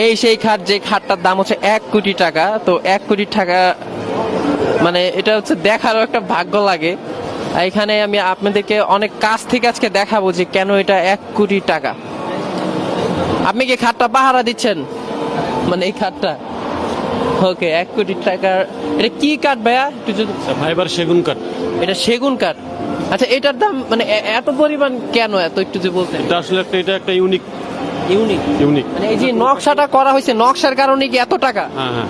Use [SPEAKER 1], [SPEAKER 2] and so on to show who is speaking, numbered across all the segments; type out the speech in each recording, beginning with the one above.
[SPEAKER 1] এই সেই খাট, যে খাটটার দাম হচ্ছে 1 কোটি টাকা। তো 1 কোটি টাকা মানে এটা হচ্ছে দেখারও একটা ভাগ্য লাগে। এখানে আমি আপনাদেরকে অনেক কাছ থেকে আজকে দেখাবো যে কেন এটা 1 কোটি টাকা। আপনি কি খাটটা পাহারা দিচ্ছেন, মানে এই খাটটা? ওকে, 1 কোটি টাকার। এটা কি কাঠ ভাইয়া? একটু যদি
[SPEAKER 2] ফাইবার সেগুন কাঠ।
[SPEAKER 1] এটা সেগুন কাঠ। আচ্ছা, এটার দাম মানে এত পরিমাণ কেন, এত একটু যদি বলতেন।
[SPEAKER 2] এটা আসলে এটা একটা ইউনিক
[SPEAKER 1] ইউনিক।
[SPEAKER 2] ইউনিক।
[SPEAKER 1] মানে এই যে নকশাটা করা হয়েছে, নকশার কারণে কি এত টাকা?
[SPEAKER 2] হ্যাঁ হ্যাঁ।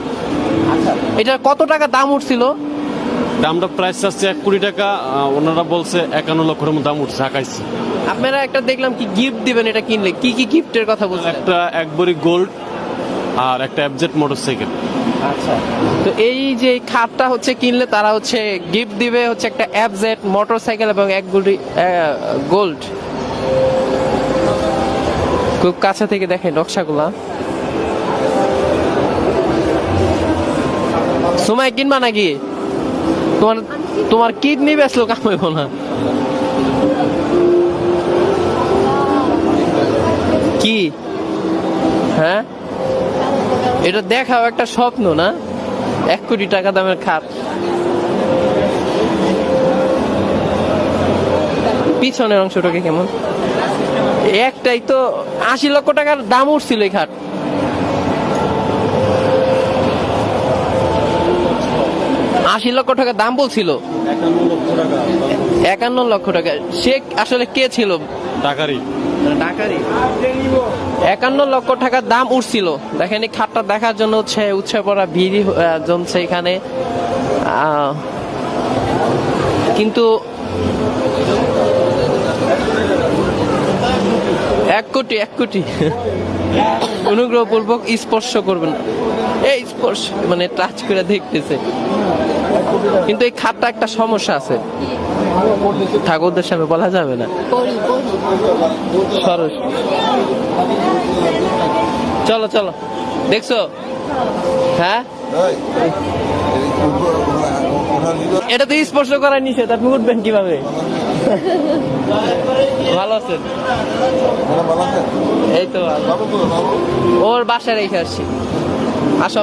[SPEAKER 1] আচ্ছা, এটার কত টাকা দাম উঠছিল?
[SPEAKER 2] দামটা প্রাইস আসছে 1 কোটি টাকা। ওনারা বলছে 51 লক্ষের মতো দাম উঠছে, আঁকাইছে।
[SPEAKER 1] আপনারা একটা দেখলাম কি গিফট দিবেন এটা কিনলে, কি কি গিফটের কথা বলছেন?
[SPEAKER 2] একটা 1 ভরি গোল্ড আর একটা এফজেড মোটরসাইকেল।
[SPEAKER 1] আচ্ছা, তো এই যে খাটটা হচ্ছে কিনলে তারা হচ্ছে গিফট দিবে হচ্ছে একটা এফজেড মোটরসাইকেল এবং 1 ভরি গোল্ড। খুব কাছে থেকে দেখেন নকশাগুলা। সময় কিনবা নাকি? তোমার তোমার কিডনি বেচলো কামাইব না কি? হ্যাঁ, এটা দেখাও একটা স্বপ্ন না? 1 কোটি টাকা দামের খাট। পিছনের অংশটাকে কেমন? একটাই তো 80 লক্ষ টাকার দাম উঠছিল এই খাট। $80 লক্ষ টাকা দাম বলছিল। 51 লক্ষ টাকা। সে আসলে কে ছিল?
[SPEAKER 2] টাকারই।
[SPEAKER 1] ঢাকারই। 51 লক্ষ টাকার দাম উঠছিল। দেখেন এই খাটটা দেখার জন্য হচ্ছে উৎসে পড়া ভিড় জমছে এখানে। কিন্তু 1 কোটি 1 কোটি অনুগ্রহপূর্বক স্পর্শ করবেন না। এই স্পর্শ মানে টাচ করে দেখতেছে। কিন্তু এই খাটটা একটা সমস্যা আছে, ঠাকুরদের সামনে বলা যাবে না। সরস, চলো চলো, দেখছো? হ্যাঁ, এটা তো স্পর্শ করার নিষেধ, আপনি উঠবেন কিভাবে? ভালো আছেন? এই তো ভালো। ওর বাসায় রেখে আসছি। আসো।